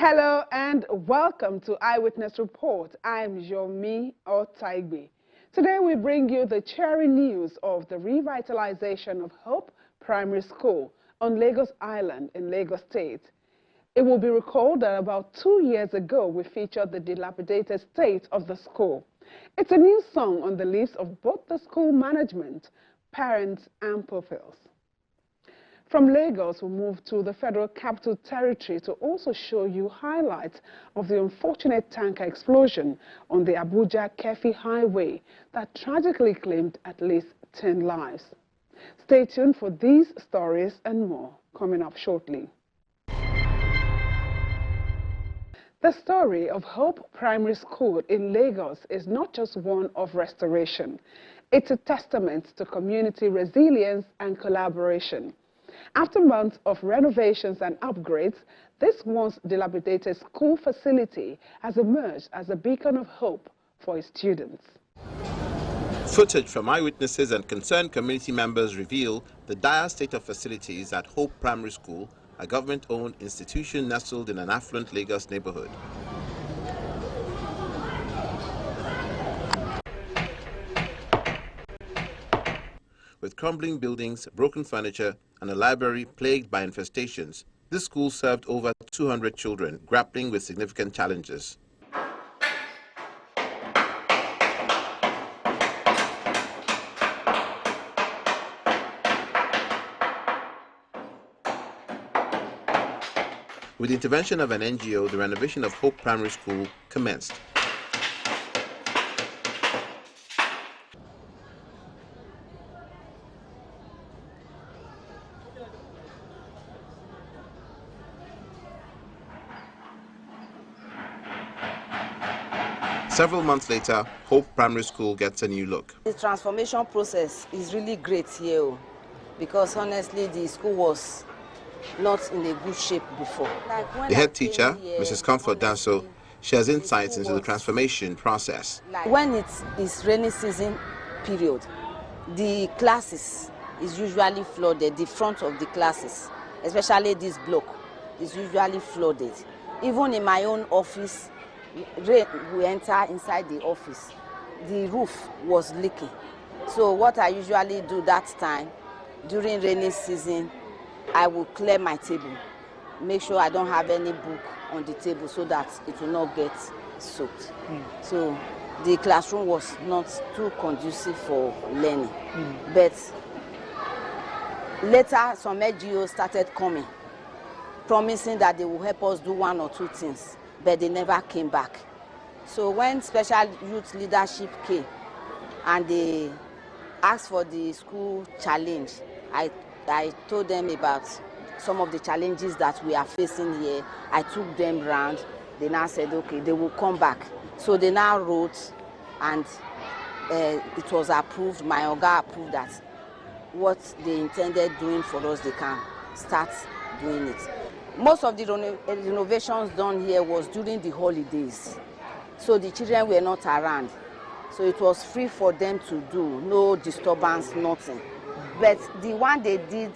Hello and welcome to Eyewitness Report. I'm Yomi Otaigbe. Today we bring you the cheering news of the revitalization of Hope Primary School on Lagos Island in Lagos State. It will be recalled that about 2 years ago we featured the dilapidated state of the school. It's a new song on the lips of both the school management, parents and pupils. From Lagos, we move to the Federal Capital Territory to also show you highlights of the unfortunate tanker explosion on the Abuja-Kefi Highway that tragically claimed at least 10 lives. Stay tuned for these stories and more coming up shortly. The story of Hope Primary School in Lagos is not just one of restoration. It's a testament to community resilience and collaboration. After months of renovations and upgrades, this once dilapidated school facility has emerged as a beacon of hope for its students. Footage from eyewitnesses and concerned community members reveal the dire state of facilities at Hope Primary School, a government-owned institution nestled in an affluent Lagos neighborhood. With crumbling buildings, broken furniture, and a library plagued by infestations, this school served over 200 children grappling with significant challenges. With the intervention of an NGO, the renovation of Hope Primary School commenced. Several months later, Hope Primary School gets a new look. The transformation process is really great here because honestly the school was not in a good shape before. The head teacher, Mrs. Comfort Danso, shares insights into the transformation process. When it is rainy season period, the classes is usually flooded, the front of the classes, especially this block, is usually flooded. Even in my own office, rain will enter inside the office. The roof was leaking. So what I usually do that time, during rainy season, I will clear my table, make sure I don't have any book on the table so that it will not get soaked. So the classroom was not too conducive for learning. But later some NGOs started coming, promising that they will help us do 1 or 2 things, but they never came back. So when special youth leadership came and they asked for the school challenge, I told them about some of the challenges that we are facing here. I took them round. They now said, okay, they will come back. So they now wrote and it was approved. My Oga approved that what they intended doing for us, they can start doing it. Most of the renovations done here was during the holidays. So the children were not around. So it was free for them to do, no disturbance, nothing. But the one they did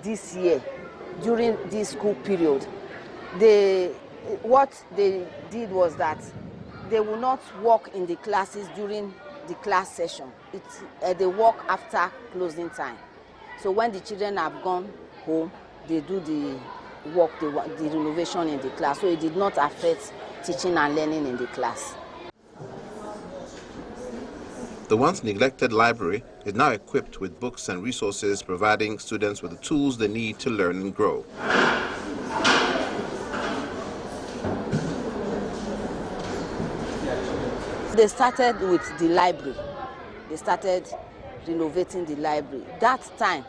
this year, during this school period, what they did was that they will not walk in the classes during the class session. They walk after closing time. So when the children have gone home, they do the work, the renovation in the class. So it did not affect teaching and learning in the class. The once neglected library is now equipped with books and resources, providing students with the tools they need to learn and grow. They started with the library. They started renovating the library. That time,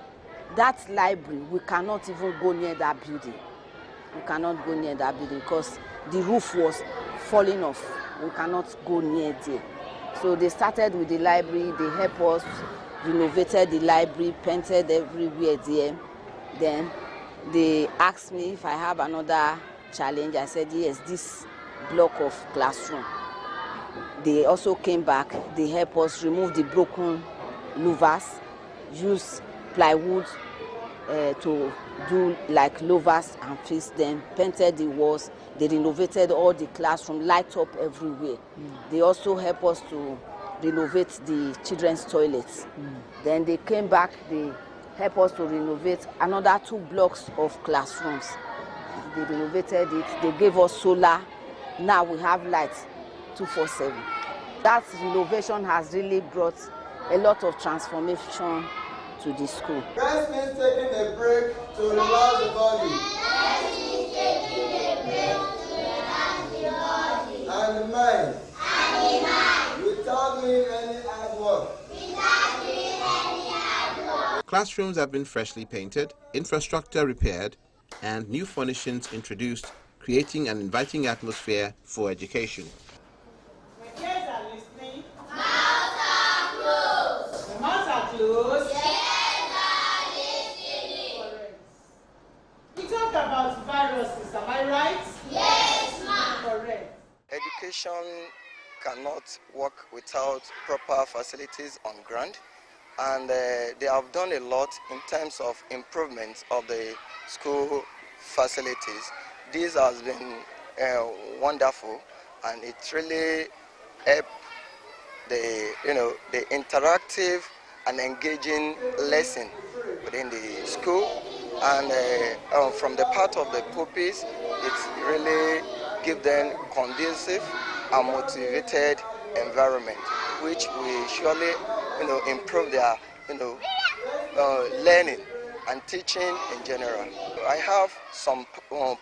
that library, we cannot even go near that building. We cannot go near that building because the roof was falling off. We cannot go near there. So they started with the library, they helped us, renovated the library, painted everywhere there. Then they asked me if I have another challenge. I said, yes, this block of classroom. They also came back, they helped us remove the broken louvers, use plywood to do like louvers and fix them, painted the walls. They renovated all the classroom, light up everywhere. They also help us to renovate the children's toilets. Then they came back, they help us to renovate another 2 blocks of classrooms. They renovated it, they gave us solar. Now we have lights 24/7. That renovation has really brought a lot of transformation to the school. Rest means taking a break to relax the body. And the mind. Without doing any hard work. Classrooms have been freshly painted, infrastructure repaired, and new furnishings introduced, creating an inviting atmosphere for education. My ears are listening. Mouths are closed. The mouths are closed. Ears are listening. Correct. We talk about viruses, am I right? Yes, ma'am. Correct. Education cannot work without proper facilities on ground, and they have done a lot in terms of improvements of the school facilities. This has been wonderful, and it really helped the interactive and engaging lesson within the school. And from the part of the pupils, it really gives them conducive and motivated environment, which will surely improve their learning and teaching in general. I have some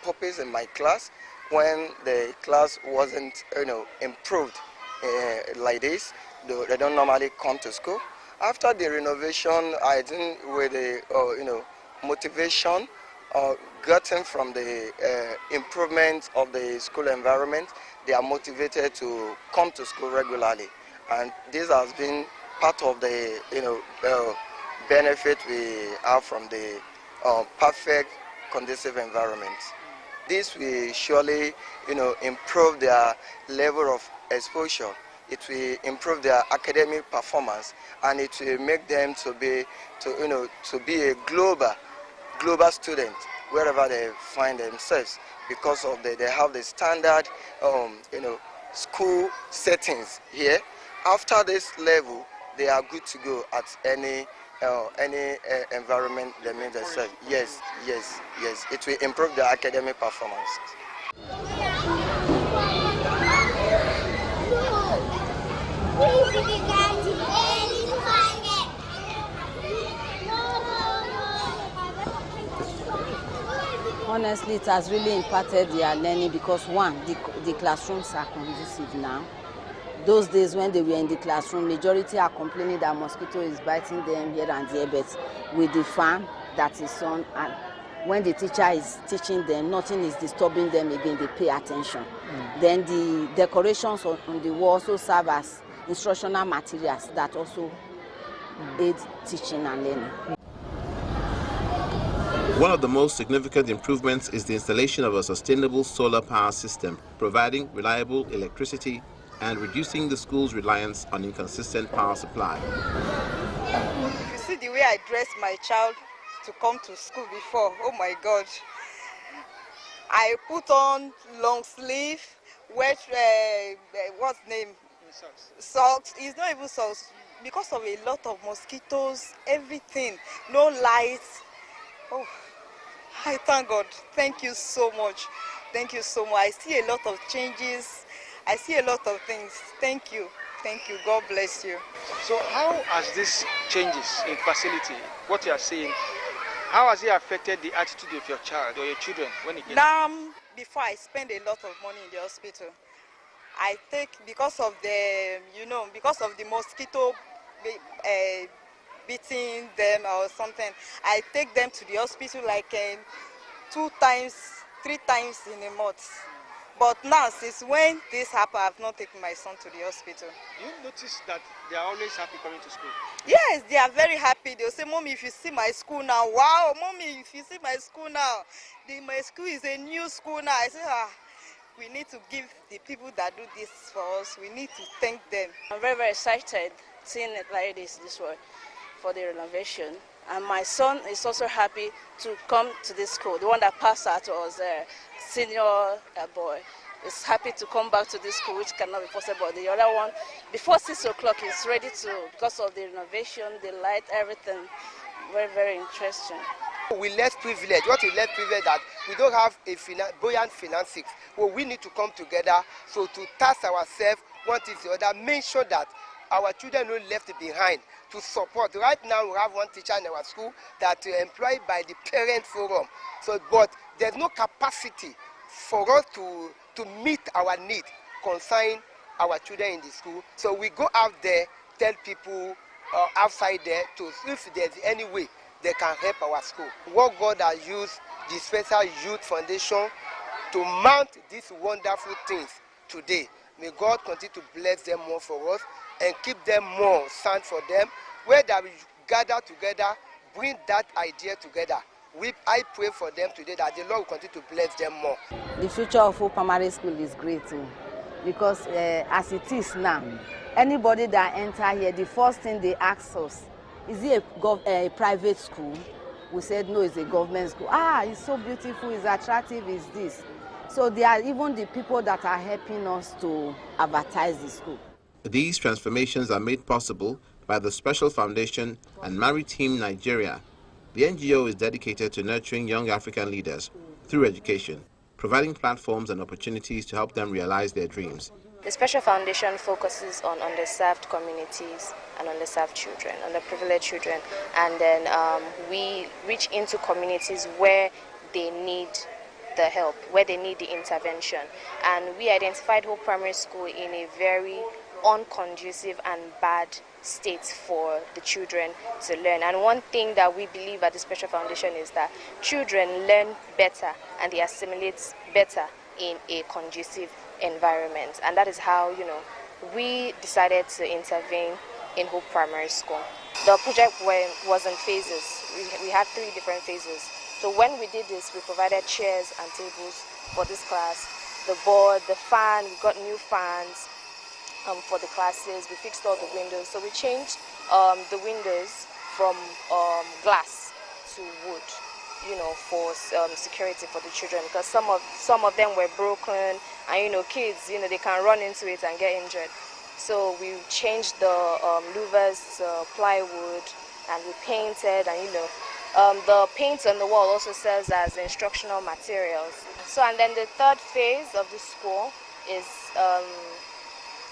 pupils in my class when the class wasn't improved like this. They don't normally come to school. After the renovation, I think with the motivation gotten from the improvement of the school environment, they are motivated to come to school regularly, and this has been part of the benefit we have from the perfect conducive environment. This will surely improve their level of exposure. It will improve their academic performance, and it will make them to be a global student wherever they find themselves, because of they have the standard school settings here. After this level, they are good to go at any environment they meet themselves. Yes. It will improve their academic performance. Honestly, it has really impacted their learning because, one, the classrooms are conducive now. Those days when they were in the classroom, majority are complaining that mosquito is biting them here and there, but with the fan that is on, and when the teacher is teaching them, nothing is disturbing them again, they pay attention. Then the decorations on the wall also serve as instructional materials that also aid teaching and learning. One of the most significant improvements is the installation of a sustainable solar power system, providing reliable electricity and reducing the school's reliance on inconsistent power supply. If you see the way I dressed my child to come to school before, oh my God. I put on long sleeve, what's name? Socks. It's not even socks. Because of a lot of mosquitoes, everything, no lights. Oh, I thank God. Thank you so much. Thank you so much. I see a lot of changes. I see a lot of things. Thank you. Thank you. God bless you. So how has this changes in facility, what you are saying, how has it affected the attitude of your child or your children when it gets? Now, before I spend a lot of money in the hospital, I take, because of the mosquito beating them or something, I take them to the hospital like 2 times, 3 times in a month. But now, since when this happened, I've not taken my son to the hospital. Do you notice that they are always happy coming to school? Yes, they are very happy. They'll say, Mommy, if you see my school now, wow, Mommy, if you see my school now, my school is a new school now. I say, we need to give the people that do this for us, we need to thank them. I'm very, very excited seeing it like this way for the renovation. And my son is also happy to come to this school. The one that passed out was a senior boy. Is happy to come back to this school, which cannot be possible. The other one, before 6 o'clock, is ready to, because of the renovation, the light, everything. Very, very interesting. We less privileged. What is less privileged that we don't have a buoyant finances. Well, we need to come together so to task ourselves, one thing or the other, make sure that our children are not left behind to support. Right now, we have one teacher in our school that is employed by the parent forum. So, but there's no capacity for us to meet our need concerning our children in the school. So we go out there, tell people outside there to see if there's any way they can help our school. What God has used the Special Youth Foundation to mount these wonderful things today. May God continue to bless them more for us and keep them more sound for them. Where that we gather together, bring that idea together. I pray for them today that the Lord will continue to bless them more. The future of Hope Primary School is great because as it is now, anybody that enter here, the first thing they ask us, is it a private school? We said no, it's a government school. Ah, it's so beautiful, it's attractive, it's this. So they are even the people that are helping us to advertise the school. These transformations are made possible by the Special Foundation and Maritime Nigeria. The NGO is dedicated to nurturing young African leaders through education, providing platforms and opportunities to help them realize their dreams. The Special Foundation focuses on underserved communities and underserved children, underprivileged children, and then we reach into communities where they need the help, where they need the intervention. And we identified Hope Primary School in a very unconducive and bad state for the children to learn. And one thing that we believe at the Special Foundation is that children learn better and they assimilate better in a conducive environment. And that is how, we decided to intervene in Hope Primary School. The project was in phases. We had 3 different phases. So when we did this, we provided chairs and tables for this class, the board, the fan, we got new fans for the classes, we fixed all the windows. So we changed the windows from glass to wood, for security for the children, because some of them were broken, and kids, they can run into it and get injured. So we changed the louvers to plywood, and we painted, and the paint on the wall also serves as instructional materials. So, and then the 3rd phase of the school is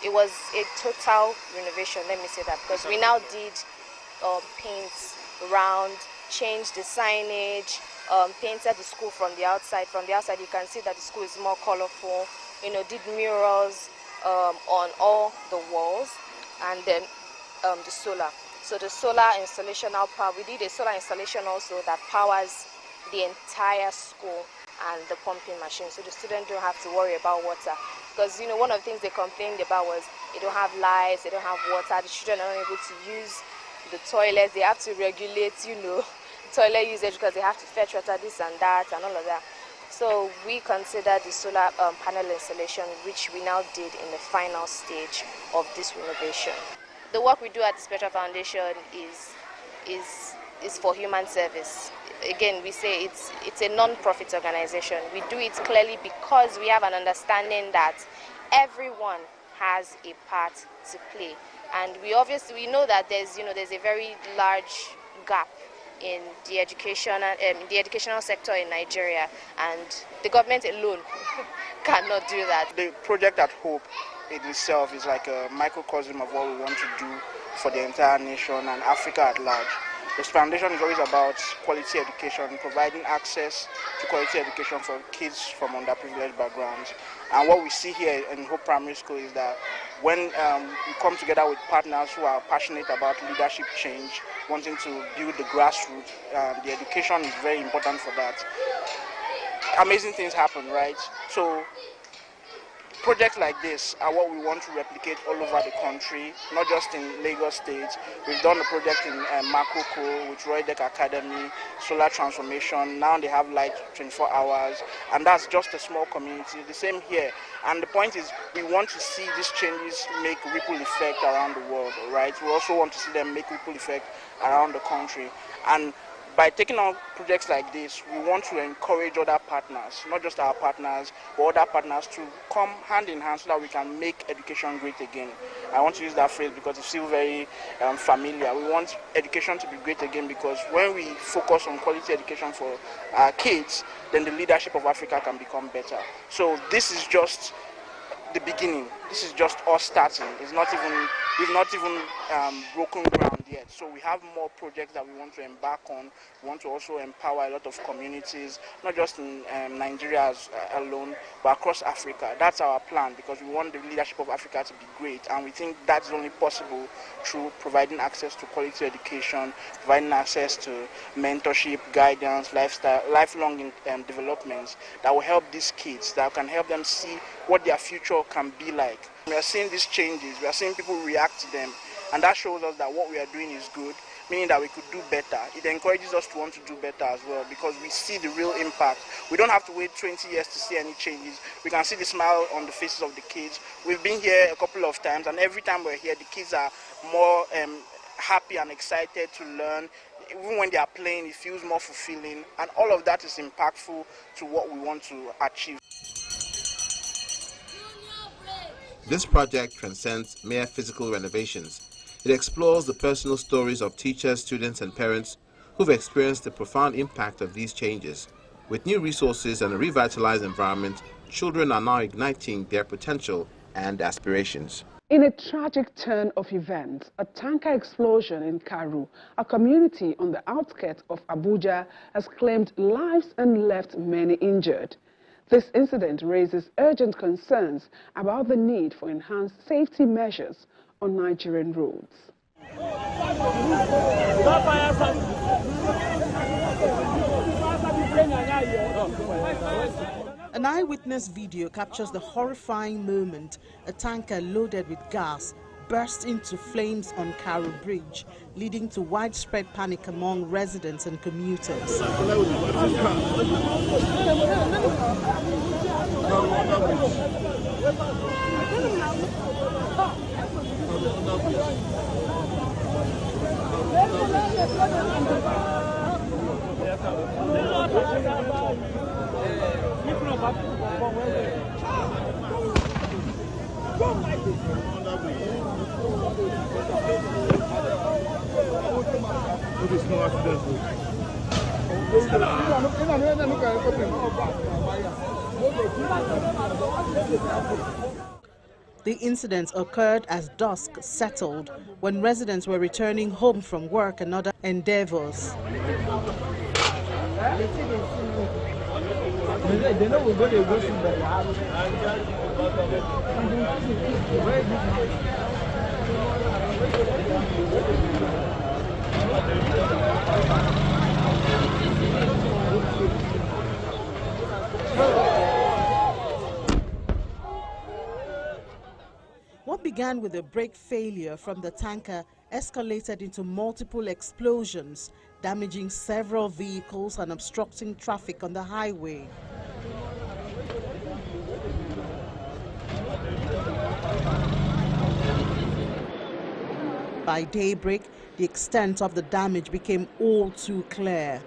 it was a total renovation, let me say that, because we now did paint around, changed the signage, painted the school from the outside. From the outside, you can see that the school is more colorful, did murals on all the walls, and then the solar. So the solar installational power, we did a solar installation also that powers the entire school and the pumping machine, so the students don't have to worry about water. Because one of the things they complained about was they don't have lights, they don't have water, the children are not able to use the toilets, they have to regulate, toilet usage because they have to fetch water, this and that, and all of that. So we consider the solar panel installation, which we now did in the final stage of this renovation. The work we do at the Special Foundation is for human service. Again, we say it's a non-profit organization. We do it clearly because we have an understanding that everyone has a part to play, and we know that there's a very large gap in the educational sector in Nigeria, and the government alone cannot do that. The project at Hope in itself is like a microcosm of what we want to do for the entire nation and Africa at large. The foundation is always about quality education, providing access to quality education for kids from underprivileged backgrounds. And what we see here in Hope Primary School is that when we come together with partners who are passionate about leadership change, wanting to build the grassroots, the education is very important for that. Amazing things happen, right? So projects like this are what we want to replicate all over the country, not just in Lagos State. We've done a project in Makoko with Roy Deck Academy, solar transformation. Now they have light 24 hours, and that's just a small community. The same here. And the point is, we want to see these changes make ripple effect around the world, right? We also want to see them make ripple effect around the country. And by taking on projects like this, we want to encourage other partners, not just our partners, but other partners to come hand in hand so that we can make education great again. I want to use that phrase because it's still very familiar. We want education to be great again because when we focus on quality education for our kids, then the leadership of Africa can become better. So this is just the beginning. This is just us starting. We've not even broken ground yet. So we have more projects that we want to embark on. We want to also empower a lot of communities, not just in Nigeria alone, but across Africa. That's our plan because we want the leadership of Africa to be great, and we think that's only possible through providing access to quality education, providing access to mentorship, guidance, lifelong developments that will help these kids, that can help them see what their future can be like. We are seeing these changes, we are seeing people react to them, and that shows us that what we are doing is good, meaning that we could do better. It encourages us to want to do better as well because we see the real impact. We don't have to wait 20 years to see any changes. We can see the smile on the faces of the kids. We've been here a couple of times, and every time we're here, the kids are more happy and excited to learn. Even when they are playing, it feels more fulfilling, and all of that is impactful to what we want to achieve. This project transcends mere physical renovations. It explores the personal stories of teachers, students, and parents who've experienced the profound impact of these changes. With new resources and a revitalized environment, children are now igniting their potential and aspirations. In a tragic turn of events, a tanker explosion in Karu, a community on the outskirts of Abuja, has claimed lives and left many injured. This incident raises urgent concerns about the need for enhanced safety measures on Nigerian roads. An eyewitness video captures the horrifying moment a tanker loaded with gas burst into flames on Karu Bridge, leading to widespread panic among residents and commuters. The incident occurred as dusk settled when residents were returning home from work and other endeavors. What began with a brake failure from the tanker escalated into multiple explosions, damaging several vehicles and obstructing traffic on the highway. By daybreak, the extent of the damage became all too clear.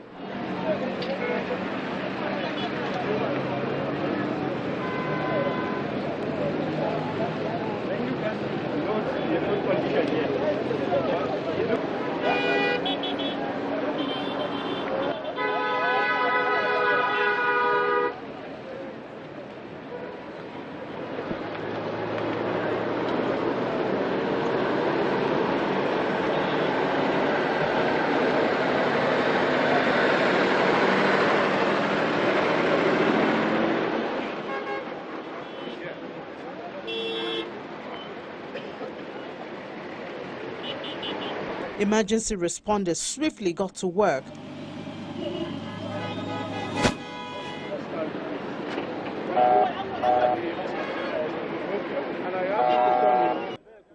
Emergency responders swiftly got to work.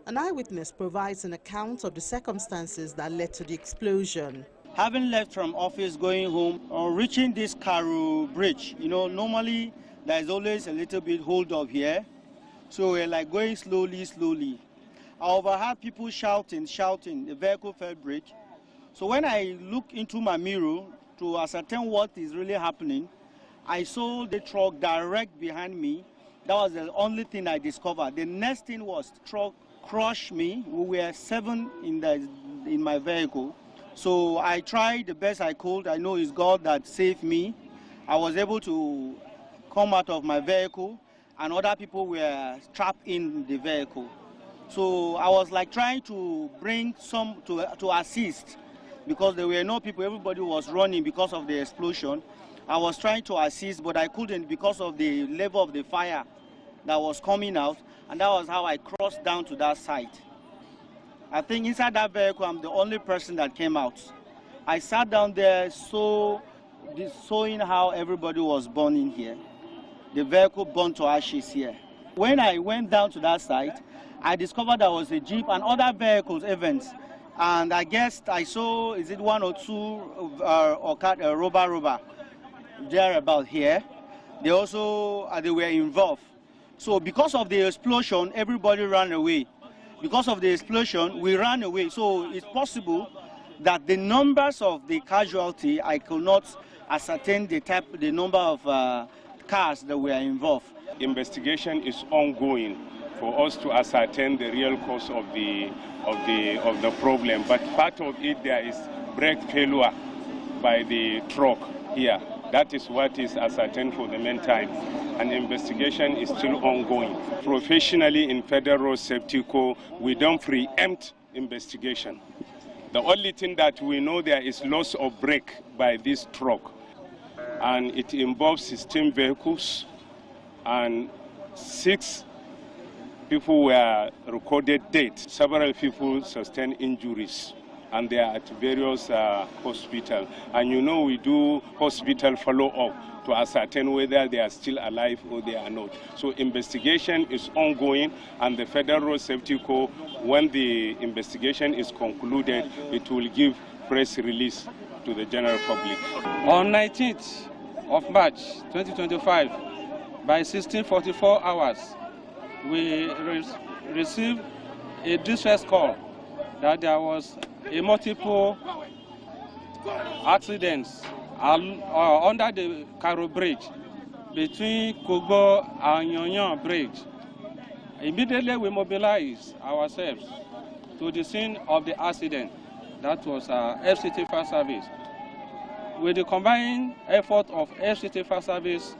An eyewitness provides an account of the circumstances that led to the explosion. Having left from office, going home, or reaching this Karu bridge, normally there's always a little bit hold up here. So we're like going slowly. I overheard people shouting, the vehicle fell break. So when I look into my mirror to ascertain what is really happening, I saw the truck direct behind me. That was the only thing I discovered. The next thing was the truck crushed me. We were 7 in my vehicle. So I tried the best I could. I know it's God that saved me. I was able to come out of my vehicle, and other people were trapped in the vehicle. So I was like trying to bring some to assist, because there were no people. Everybody was running because of the explosion. I was trying to assist, but I couldn't because of the level of the fire that was coming out, and that was how I crossed down to that site. I think inside that vehicle, I'm the only person that came out. I sat down there, showing how everybody was burning here. The vehicle burned to ashes here. When I went down to that site, I discovered there was a Jeep and other vehicles, events. And I guess I saw, is it 1 or 2 roba there about here. They also, they were involved. So because of the explosion, everybody ran away. Because of the explosion, we ran away. So it's possible that the numbers of the casualty, I could not ascertain the number of cars that were involved. Investigation is ongoing for us to ascertain the real cause of the problem. But part of it, there is brake failure by the truck here. That is what is ascertained for the meantime. And investigation is still ongoing. Professionally in Federal Safety Corps, we don't preempt investigation. The only thing that we know, there is loss of brake by this truck. And it involves 16 vehicles, and 6 people were recorded dead. Several people sustained injuries, and they are at various hospitals. And you know, we do hospital follow-up to ascertain whether they are still alive or they are not. So investigation is ongoing, and the Federal Safety Corps, when the investigation is concluded, it will give press release to the general public. On 19th of March 2025, by 16:44 hours, we received a distress call that there was a multiple accidents under the Karu bridge between Kogo and Nyonyon bridge. Immediately we mobilized ourselves to the scene of the accident. That was FCT Fire Service. With the combined effort of FCT Fire Service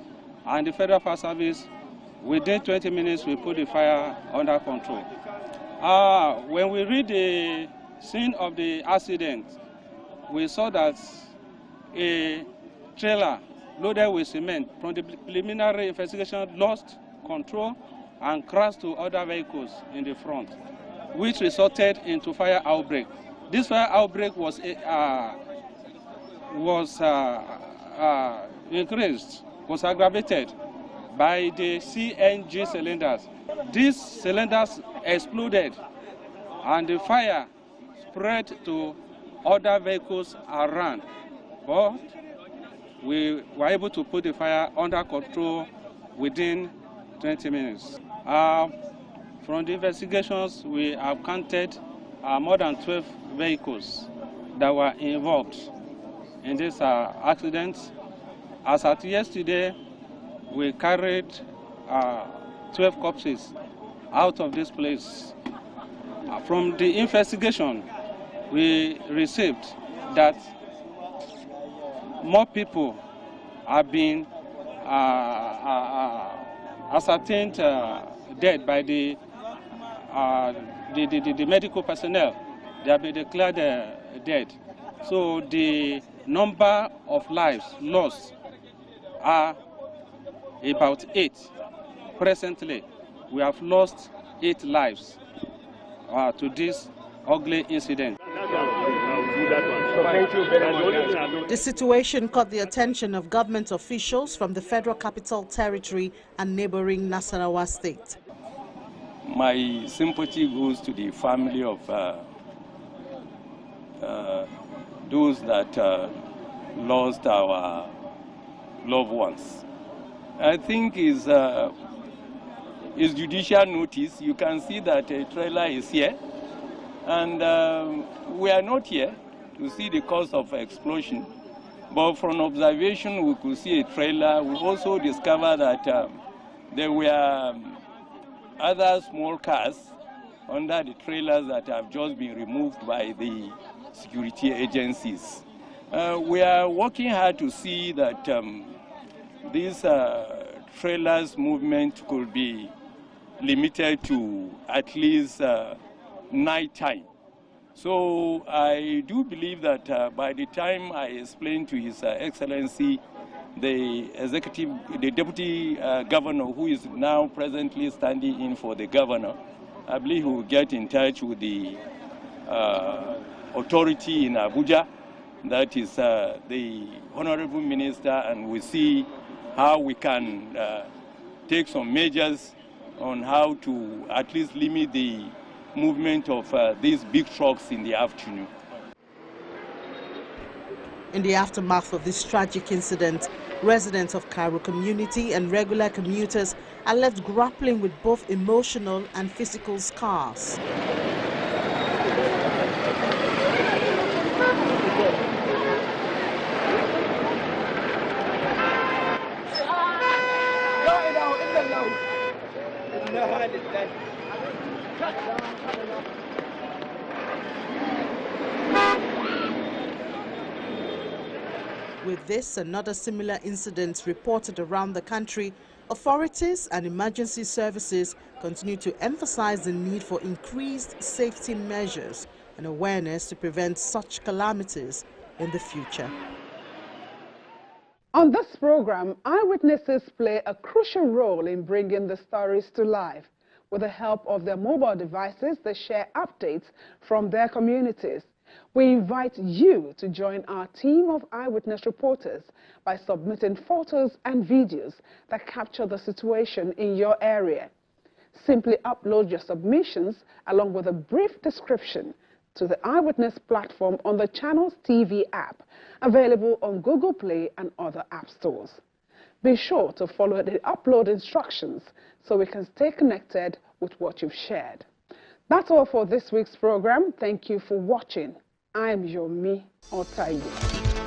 and the Federal Fire Service, within 20 minutes we put the fire under control. When we reached the scene of the accident, we saw that a trailer loaded with cement from the preliminary investigation lost control and crashed to other vehicles in the front, which resulted into fire outbreak. This fire outbreak was increased, was aggravated by the CNG cylinders. These cylinders exploded and the fire spread to other vehicles around. But we were able to put the fire under control within 20 minutes. From the investigations, we have counted more than 12 vehicles that were involved in this accident. As at yesterday, we carried 12 corpses out of this place. From the investigation, we received that more people have been ascertained dead by the medical personnel. They have been declared dead. So the number of lives lost are about 8. Presently, we have lost 8 lives to this ugly incident. The situation caught the attention of government officials from the Federal Capital Territory and neighboring Nasarawa State. My sympathy goes to the family of those that lost our loved ones. I think is judicial notice. You can see that a trailer is here, and we are not here to see the cause of explosion. But from observation, we could see a trailer. We also discovered that there were other small cars under the trailers that have just been removed by the security agencies. We are working hard to see that these trailers movement could be limited to at least night time. So I do believe that by the time I explain to His Excellency, the Deputy Governor, who is now presently standing in for the Governor, I believe he will get in touch with the authority in Abuja, that is the Honorable Minister, and we see how we can take some measures on how to at least limit the movement of these big trucks in the afternoon. In the aftermath of this tragic incident, residents of Karu community and regular commuters are left grappling with both emotional and physical scars. With this and other similar incidents reported around the country, authorities and emergency services continue to emphasize the need for increased safety measures and awareness to prevent such calamities in the future. On this program, eyewitnesses play a crucial role in bringing the stories to life. With the help of their mobile devices, they share updates from their communities. We invite you to join our team of eyewitness reporters by submitting photos and videos that capture the situation in your area. Simply upload your submissions along with a brief description to the Eyewitness platform on the Channels TV app, available on Google Play and other app stores. Be sure to follow the upload instructions so we can stay connected with what you've shared. That's all for this week's program. Thank you for watching. I'm Yomi Otaiwo.